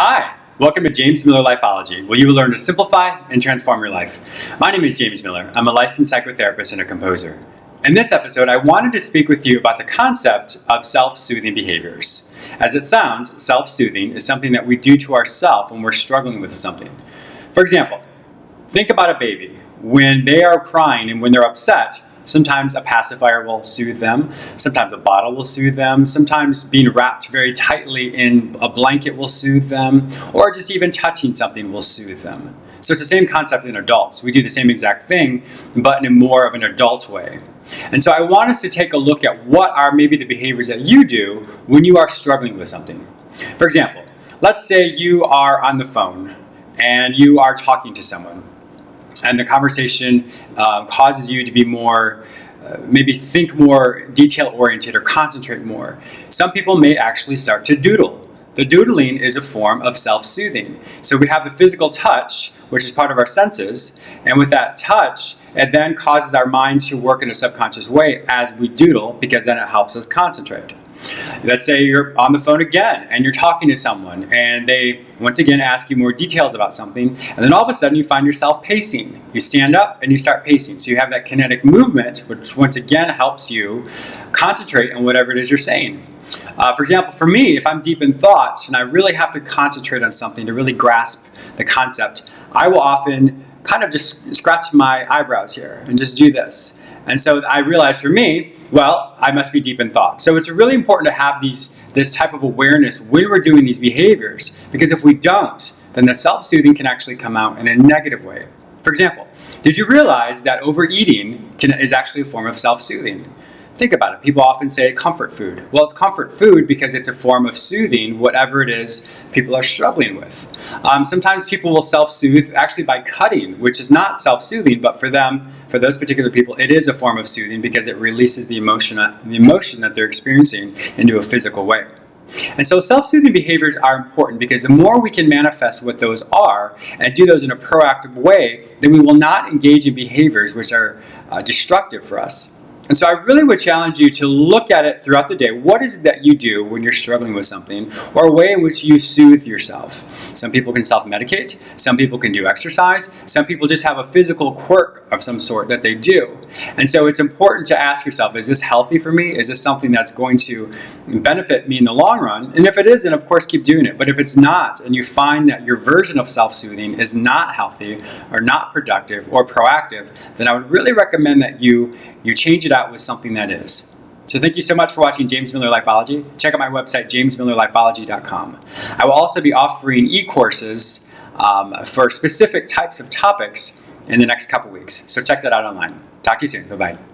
Hi, welcome to James Miller Lifeology, where you will learn to simplify and transform your life. My name is James Miller. I'm a licensed psychotherapist and a composer. In this episode, I wanted to speak with you about the concept of self-soothing behaviors. As it sounds, self-soothing is something that we do to ourselves when we're struggling with something. For example, think about a baby. When they are crying and when they're upset, sometimes a pacifier will soothe them, sometimes a bottle will soothe them, sometimes being wrapped very tightly in a blanket will soothe them, or just even touching something will soothe them. So it's the same concept in adults. We do the same exact thing, but in a more of an adult way. And so I want us to take a look at what are maybe the behaviors that you do when you are struggling with something. For example, let's say you are on the phone and you are talking to someone, and the conversation causes you to be more, maybe think more detail-oriented or concentrate more. Some people may actually start to doodle. The doodling is a form of self-soothing. So we have the physical touch, which is part of our senses, and with that touch, it then causes our mind to work in a subconscious way as we doodle, because then it helps us concentrate. Let's say you're on the phone again and you're talking to someone and they once again ask you more details about something, and then all of a sudden you find yourself pacing. You stand up and you start pacing. So you have that kinetic movement, which once again helps you concentrate on whatever it is you're saying. For example, for me, if I'm deep in thought and I really have to concentrate on something to really grasp the concept, I will often kind of just scratch my eyebrows here and just do this. And so I realized for me, well, I must be deep in thought. So it's really important to have this type of awareness when we're doing these behaviors, because if we don't, then the self-soothing can actually come out in a negative way. For example, did you realize that overeating is actually a form of self-soothing? Think about it. People often say comfort food. Well, it's comfort food because it's a form of soothing whatever it is people are struggling with. Sometimes people will self-soothe actually by cutting, which is not self-soothing, but for those particular people, it is a form of soothing because it releases the emotion that they're experiencing into a physical way. And so self-soothing behaviors are important because the more we can manifest what those are and do those in a proactive way, then we will not engage in behaviors which are destructive for us. And so I really would challenge you to look at it throughout the day. What is it that you do when you're struggling with something, or a way in which you soothe yourself? Some people can self-medicate. Some people can do exercise. Some people just have a physical quirk of some sort that they do. And so it's important to ask yourself, is this healthy for me? Is this something that's going to benefit me in the long run? And if it is, then of course keep doing it. But if it's not, and you find that your version of self-soothing is not healthy or not productive or proactive, then I would really recommend that you change it out with something that is. So thank you so much for watching James Miller Lifeology. Check out my website, jamesmillerlifeology.com. I will also be offering e-courses for specific types of topics in the next couple weeks. So check that out online. Talk to you soon. Bye-bye.